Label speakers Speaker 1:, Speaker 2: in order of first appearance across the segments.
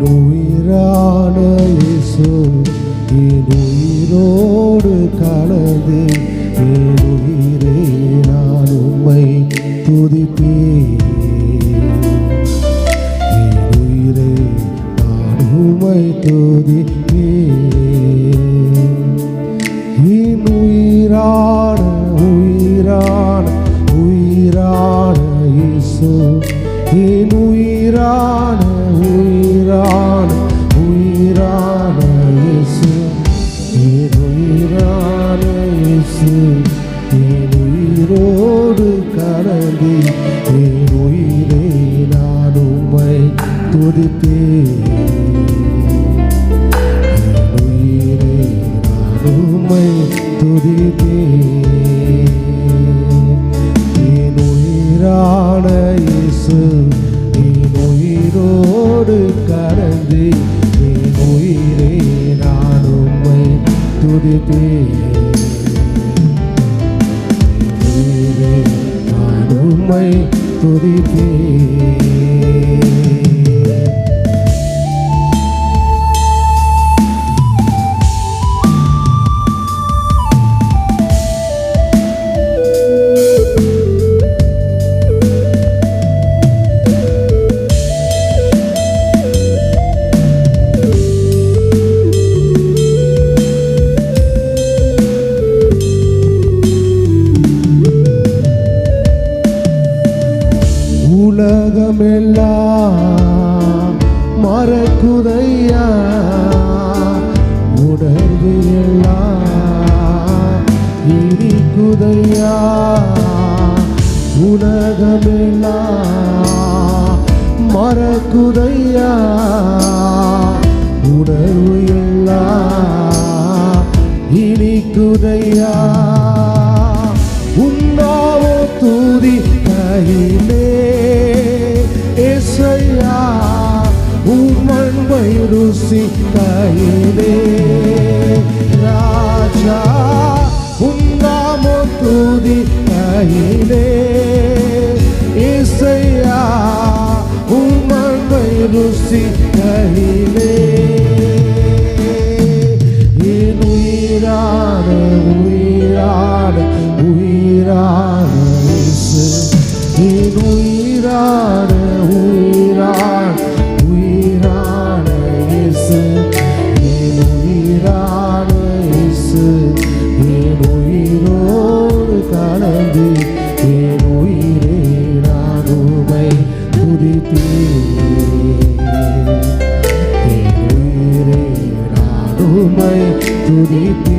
Speaker 1: உயிரான இயேசு என் உயிரோடு கலந்து என் உயிரே நான் உம்மை துதிப்பேன். என் உயிரே நான் உம்மை துதிப்பேன். என் உயிரான உயிரான உயிரான இயேசு என் உயிரான உயிரான உயிரான இயேசு என் உயிரான இயேசு என் உயிரோடு கலந்து என் உயிரே நான் உம்மை துதிப்பேன். என் உயிரே நான் உம்மை துதிப்பேன். என் உயிரான இயேசு என் உயிரோடு கலந்து என் உயிரே நான் உம்மை துதிப்பேன். உயிரே நான் உம்மை துதிப்பேன். உலகமெல்லாம் மறக்குதையா உணர்வு எல்லாம் இனிக்குதையா. உலகமெல்லாம் மறக்குதையா உணர்வு எல்லாம் இனிக்குதையா. உன்னாவோ துதி கையிலே ஏசையா உம்மன்பை ருசி கையிலே ராஜா உன்னாமோ துதி கையிலே ஏசையா உம்மன்பை ருசி கையிலே. என் உயிரான உயிரான உயிரான இயேசு என் உயிரான உயிரான உயிரான இயேசு என் உயிரான இயேசு என் உயிரோடு கலந்து என் உயிரே நான் உம்மை துதிப்பேன். என் உயிரே நான் உம்மை துதிப்பேன்.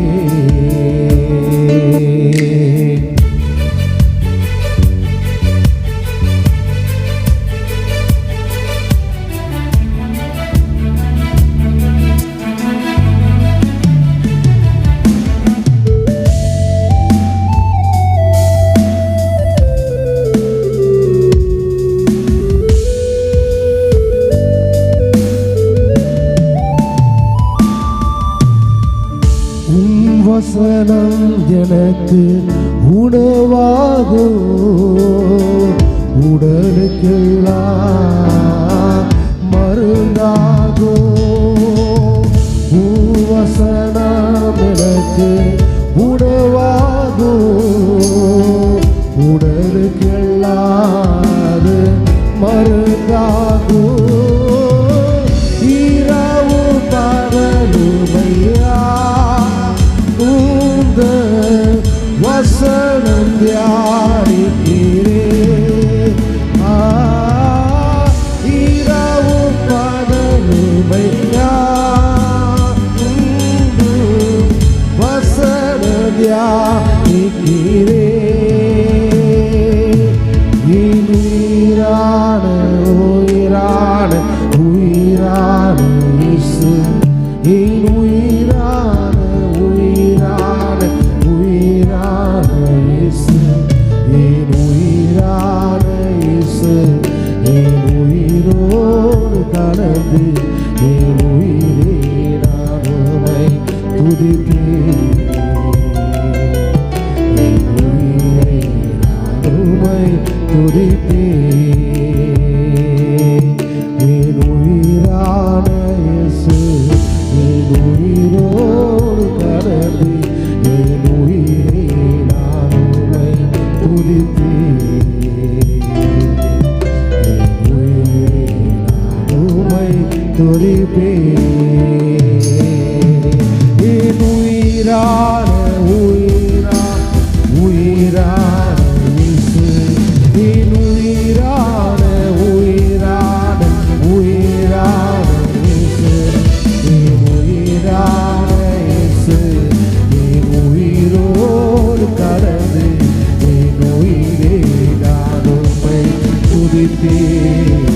Speaker 1: வசனம் எனக்கு உணவாகும் உடலுக்கெல்லாம் மருந்தாகும். வசனம் எனக்கு உணவாகும் உடலுக்கெல்லாம் மருந்தாகும். இரவு பகலுமையா வசனம் தியானிக்கிறேன். இரவு பகலுமையா வசனம் தியானிக்கிறேன். என் உயிரான உயிரான உயிரான இயேசு என் உயிரான உயிரான உயிரான இயேசு என் உயிரான இயேசு என் உயிரோடு கலந்து என் உயிரே நான் உம்மை துதிப்பேன். என் உயிரே நான் உம்மை துதிப்பேன். என் உயிரான துதிப்பே என் உயிரான உயிரான இயேசு என் உயிரான இயேசு என் உயிரான இயேசு என் உயிரோடு கலந்து என் உயிரே நான் உம்மை துதிப்பேன்